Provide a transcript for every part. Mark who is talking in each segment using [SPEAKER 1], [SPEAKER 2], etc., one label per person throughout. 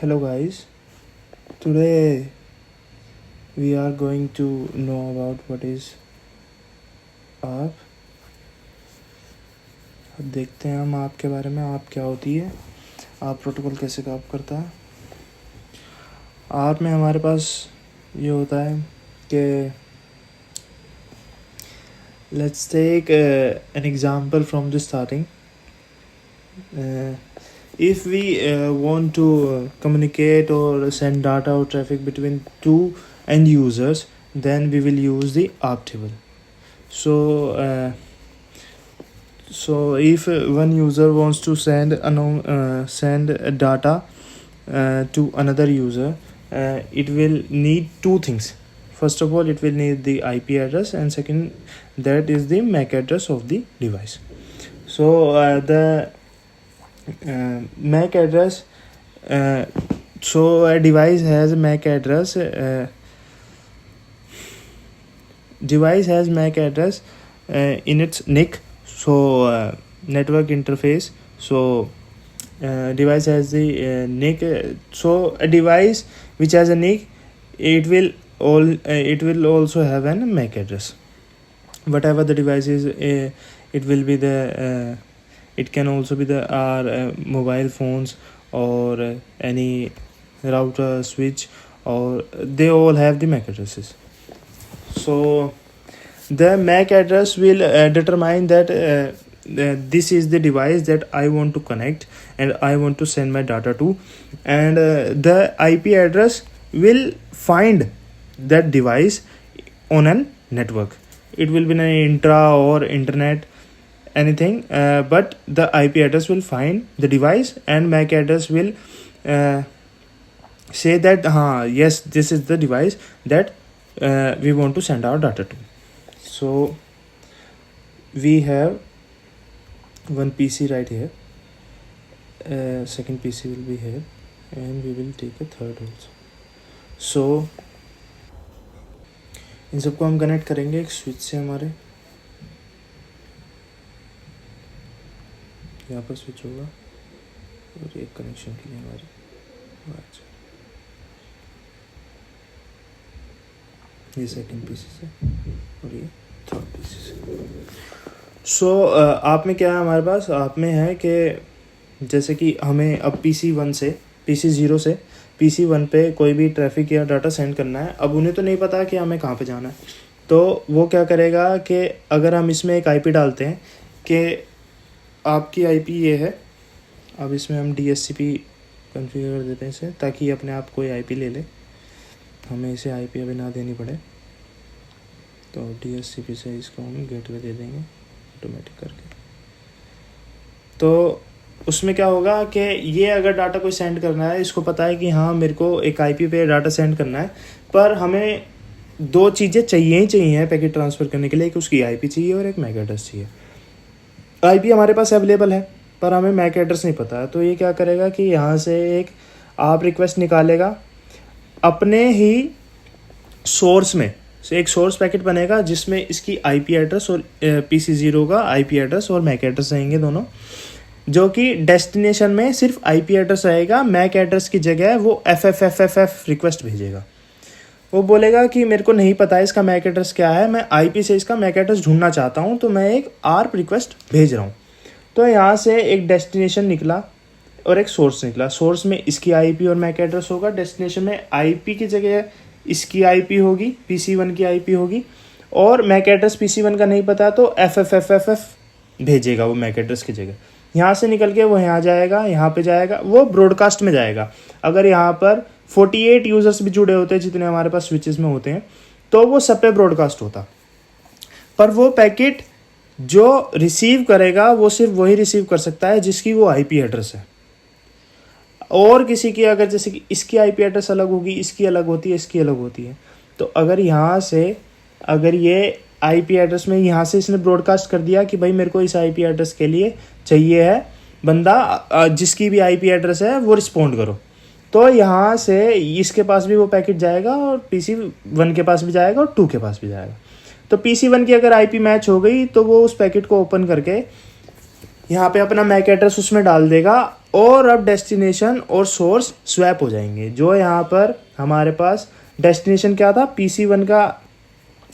[SPEAKER 1] Hello guys, today we are going to know about what is ARP. अब देखते हैं हम ARP के बारे में। ARP क्या होती है, ARP प्रोटोकॉल कैसे काम करता है। ARP में हमारे पास ये होता है कि let's take an example from the starting. If we want to communicate or send data or traffic between two end users, then we will use the ARP table. So if one user wants to send data to another user, it will need two things. First of all, it will need the IP address, and second, that is the MAC address of the device. So the MAC address, so a device has a MAC address. Device has MAC address in its NIC. So network interface. So device has the NIC. So a device which has a NIC, it will also have an MAC address. Whatever the device is, it will be the. It can also be our mobile phones or any router, switch, or they all have the MAC addresses. So the MAC address will determine that this is the device that I want to connect and I want to send my data to, and the IP address will find that device on a network. It will be an intra or internet, anything, but the IP address will find the device, and MAC address will say that yes, this is the device that we want to send our data to. So we have one PC right here, second PC will be here, and we will take a third also. So इन सबको हम connect करेंगे एक switch से। हमारे यहाँ पर switch होगा और एक कनेक्शन के लिए हमारी ये सेकंड पीसी से और ये थर्ड पीसी से। सो आप में क्या है, हमारे पास आप में है कि जैसे कि हमें अब PC1 से PC0 से PC1 पे कोई भी ट्रैफिक या डाटा सेंड करना है। अब उन्हें तो नहीं पता कि हमें कहाँ पे जाना है, तो वो क्या करेगा कि अगर हम इसमें एक IP डालते हैं कि आपकी IP ये है, अब इसमें हम DHCP कॉन्फ़िगर कर देते हैं इसे, ताकि अपने आप कोई IP ले ले, हमें इसे IP अभी ना देनी पड़े। तो DHCP से इसको हम गेटवे दे देंगे ऑटोमेटिक करके। तो उसमें क्या होगा कि ये अगर डाटा कोई सेंड करना है, इसको पता है कि हाँ मेरे को एक IP पे डाटा सेंड करना है, पर हमें दो चीज़ें चाहिए ही चाहिए पैकेट ट्रांसफ़र करने के लिए। एक उसकी IP चाहिए और एक MAC एड्रेस चाहिए। IP हमारे पास अवेलेबल है, पर हमें MAC एड्रेस नहीं पता है। तो ये क्या करेगा कि यहाँ से एक आप रिक्वेस्ट निकालेगा, अपने ही सोर्स में से एक सोर्स पैकेट बनेगा जिसमें इसकी IP एड्रेस और PC0 का IP एड्रेस और MAC एड्रेस रहेंगे दोनों, जो कि डेस्टिनेशन में सिर्फ IP एड्रेस रहेगा। MAC एड्रेस की जगह वो FFFFF रिक्वेस्ट भेजेगा। वो बोलेगा कि मेरे को नहीं पता है इसका MAC एड्रेस क्या है, मैं IP से इसका MAC एड्रेस ढूंढना चाहता हूँ, तो मैं एक ARP रिक्वेस्ट भेज रहा हूँ। तो यहाँ से एक डेस्टिनेशन निकला और एक सोर्स निकला। सोर्स में इसकी IP और MAC एड्रेस होगा, डेस्टिनेशन में IP की जगह इसकी IP होगी, PC1 की IP होगी, और MAC एड्रेस PC1 का नहीं पता तो FFFFF भेजेगा वो MAC एड्रेस की जगह। यहाँ से निकल के वो यहाँ जाएगा, यहाँ पे जाएगा, वो ब्रॉडकास्ट में जाएगा। अगर यहाँ पर 48 यूज़र्स भी जुड़े होते हैं, जितने हमारे पास स्विचेस में होते हैं, तो वो सब पे ब्रॉडकास्ट होता। पर वो पैकेट जो रिसीव करेगा वो सिर्फ वही रिसीव कर सकता है जिसकी वो IP एड्रेस है। और किसी की अगर जैसे कि इसकी IP एड्रेस अलग होगी, इसकी अलग होती है, इसकी अलग होती है, तो अगर यहाँ से अगर ये IP एड्रेस में यहाँ से इसने ब्रॉडकास्ट कर दिया कि भाई मेरे को इस IP एड्रेस के लिए चाहिए है बंदा, जिसकी भी IP एड्रेस है वो रिस्पोंड करो, तो यहाँ से इसके पास भी वो पैकेट जाएगा और PC1 के पास भी जाएगा और 2 के पास भी जाएगा। तो PC1 की अगर IP मैच हो गई तो वो उस पैकेट को ओपन करके यहाँ पे अपना मैक एड्रेस उसमें डाल देगा और अब डेस्टिनेशन और सोर्स स्वैप हो जाएंगे। जो यहाँ पर हमारे पास डेस्टिनेशन क्या था, PC1 का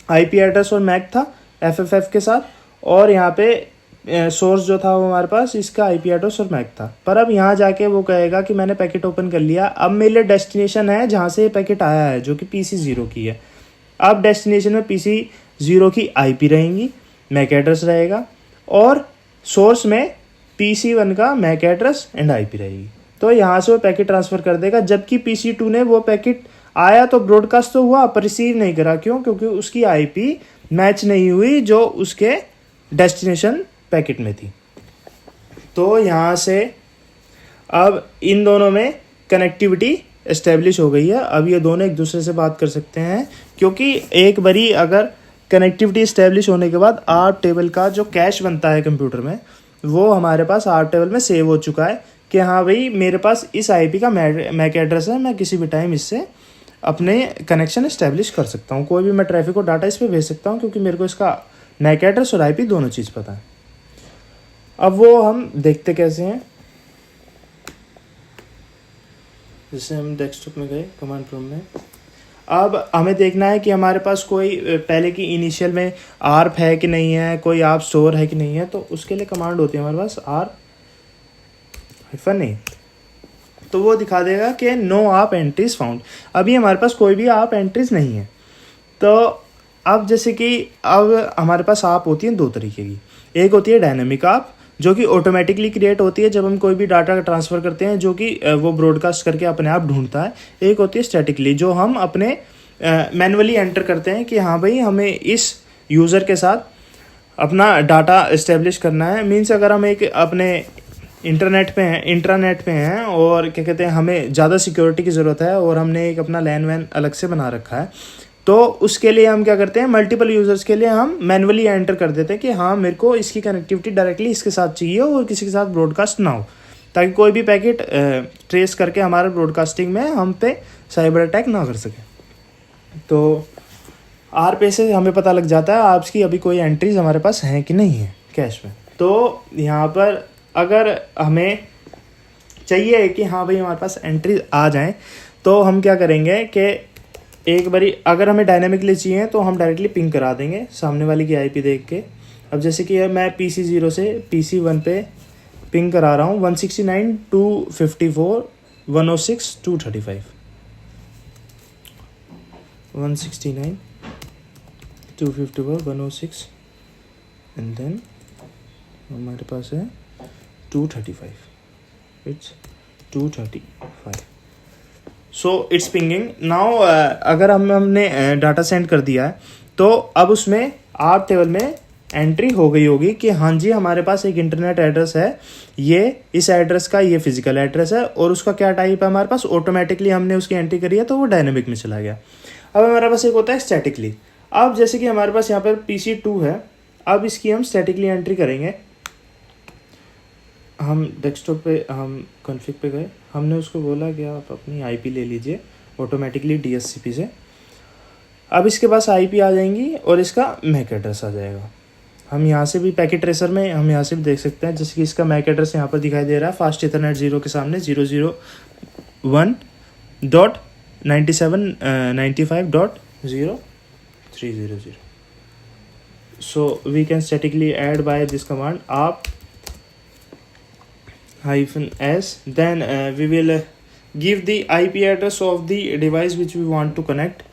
[SPEAKER 1] IP एड्रेस और मैक था FFF के साथ, और यहाँ पे सोर्स जो था वो हमारे पास इसका IP एड्रेस और मैक था। पर अब यहाँ जाके वो कहेगा कि मैंने पैकेट ओपन कर लिया, अब मेरे लिए डेस्टिनेशन है जहाँ से ये पैकेट आया है जो कि PC0 की है। अब डेस्टिनेशन में PC0 की IP रहेंगी, मैक एड्रेस रहेगा, और सोर्स में PC1 का मैक एड्रेस एंड IP रहेगी। तो यहाँ से वो पैकेट ट्रांसफ़र कर देगा, जबकि PC2 ने वो पैकेट आया तो ब्रॉडकास्ट तो हुआ पर रिसीव नहीं करा। क्यों? क्योंकि उसकी IP मैच नहीं हुई जो उसके डेस्टिनेशन पैकेट में थी। तो यहाँ से अब इन दोनों में कनेक्टिविटी एस्टेब्लिश हो गई है। अब ये दोनों एक दूसरे से बात कर सकते हैं, क्योंकि एक बारी अगर कनेक्टिविटी इस्टेब्लिश होने के बाद ARP टेबल का जो कैश बनता है कंप्यूटर में, वो हमारे पास ARP टेबल में सेव हो चुका है कि हाँ भाई मेरे पास इस IP का मैक एड्रेस है, मैं किसी भी टाइम इससे अपने कनेक्शन इस्टेब्लिश कर सकता हूँ, कोई भी मैं ट्रैफिक और डाटा इस पर भेज सकता हूँ, क्योंकि मेरे को इसका मैक एड्रेस और IP दोनों चीज़ पता है। अब वो हम देखते कैसे हैं। जैसे हम डेस्कटॉप में गए कमांड प्रॉम्प्ट में, अब हमें देखना है कि हमारे पास कोई पहले की इनिशियल में ARP है कि नहीं है, कोई ARP स्टोर है कि नहीं है। तो उसके लिए कमांड होती है हमारे पास ARP-नहीं, तो वो दिखा देगा कि नो ARP एंट्रीज फाउंड। अभी हमारे पास कोई भी ARP एंट्रीज नहीं है। तो अब जैसे कि अब हमारे पास ARP होती है दो तरीके की। एक होती है डायनेमिक ARP, जो कि ऑटोमेटिकली क्रिएट होती है जब हम कोई भी डाटा ट्रांसफ़र करते हैं, जो कि वो ब्रॉडकास्ट करके अपने आप ढूंढता है। एक होती है स्टैटिकली, जो हम अपने मैनुअली एंटर करते हैं कि हाँ भाई हमें इस यूज़र के साथ अपना डाटा इस्टेब्लिश करना है। मीन्स अगर हम एक अपने इंटरनेट पे हैं और क्या कहते हैं हमें ज़्यादा सिक्योरिटी की ज़रूरत है और हमने एक अपना लैन वैन अलग से बना रखा है, तो उसके लिए हम क्या करते हैं, मल्टीपल यूज़र्स के लिए हम मैनुअली एंटर कर देते हैं कि हाँ मेरे को इसकी कनेक्टिविटी डायरेक्टली इसके साथ चाहिए और किसी के साथ ब्रॉडकास्ट ना हो, ताकि कोई भी पैकेट ट्रेस करके हमारे ब्रॉडकास्टिंग में हम पे साइबर अटैक ना कर सके। तो ARP से हमें पता लग जाता है ARPs की अभी कोई एंट्रीज हमारे पास हैं कि नहीं है कैश में। तो यहाँ पर अगर हमें चाहिए कि हाँ भाई हमारे पास एंट्रीज आ जाएँ, तो हम क्या करेंगे कि एक बारी अगर हमें डायनेमिकली चाहिए तो हम डायरेक्टली पिंग करा देंगे सामने वाली की IP देख के। अब जैसे कि मैं PC0 से PC1 पे पिंग करा रहा हूँ 169.254.106.235 169.254.106 एंड देन हमारे पास है 235, it's 235। So it's pinging now. अगर हमने डाटा सेंड कर दिया है तो अब उसमें ARP टेबल में एंट्री हो गई होगी कि हाँ जी हमारे पास एक इंटरनेट एड्रेस है, ये इस एड्रेस का ये फिजिकल एड्रेस है और उसका क्या टाइप है हमारे पास, ऑटोमेटिकली हमने उसकी एंट्री करी है तो वो डायनेमिक में चला गया। अब हमारे पास एक होता है स्टैटिकली। अब जैसे कि हमारे पास यहाँ पर PC2 है, अब इसकी हम स्टैटिकली एंट्री करेंगे। हम डेस्कटॉप पे हम कॉन्फ़िग पे गए, हमने उसको बोला कि आप अपनी IP ले लीजिए ऑटोमेटिकली DHCP से। अब इसके पास IP आ जाएंगी और इसका मैक एड्रेस आ जाएगा। हम यहाँ से भी पैकेट ट्रेसर में हम यहाँ से भी देख सकते हैं, जैसे कि इसका मैक एड्रेस यहाँ पर दिखाई दे रहा है फास्ट इथरनेट 0 के सामने 001.97.95.0300। So we can statically add by this command ARP-S, then we will give the IP address of the device which we want to connect.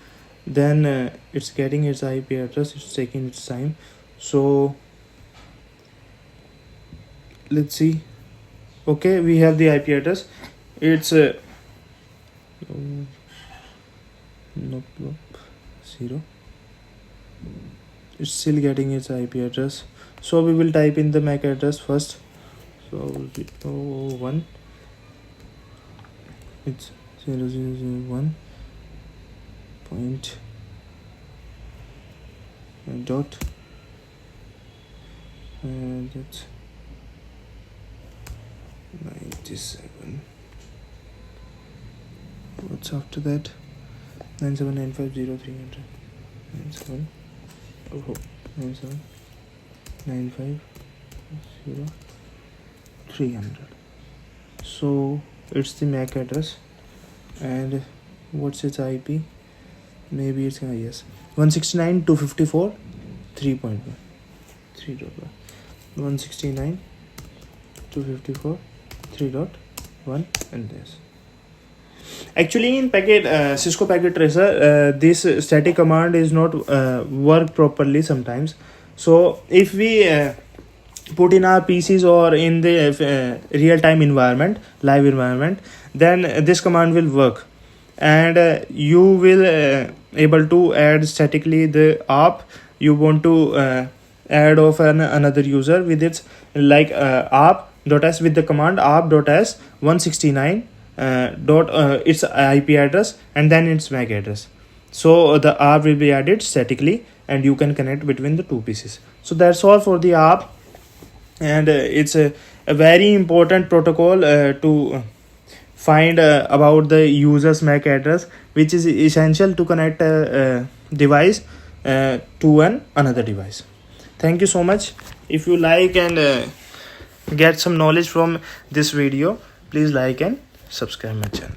[SPEAKER 1] Then it's getting its IP address, it's taking its time. So let's see. Okay, we have the IP address. It's nope, 0. It's still getting its IP address. So we will type in the MAC address first. So 001, it's 0001 point dot that's 97. What's after that? 97950300 97 97 95 0 300. So it's the MAC address. And what's its IP? Maybe it's yes, 169.254 3.1 3.1 169.254 3.1 and this. Actually, in packet Cisco Packet Tracer, this static command is not work properly sometimes. So if we put in our PCs or in the real-time environment, live environment, then this command will work, and you will able to add statically the app you want to add of another user with its like app.s with the command app.s 169 its IP address and then its MAC address. So the app will be added statically and you can connect between the two pieces. So that's all for the app, and it's a very important protocol to find about the user's MAC address, which is essential to connect a device to another device. Thank you so much. If you like and get some knowledge from this video, please like and subscribe my channel.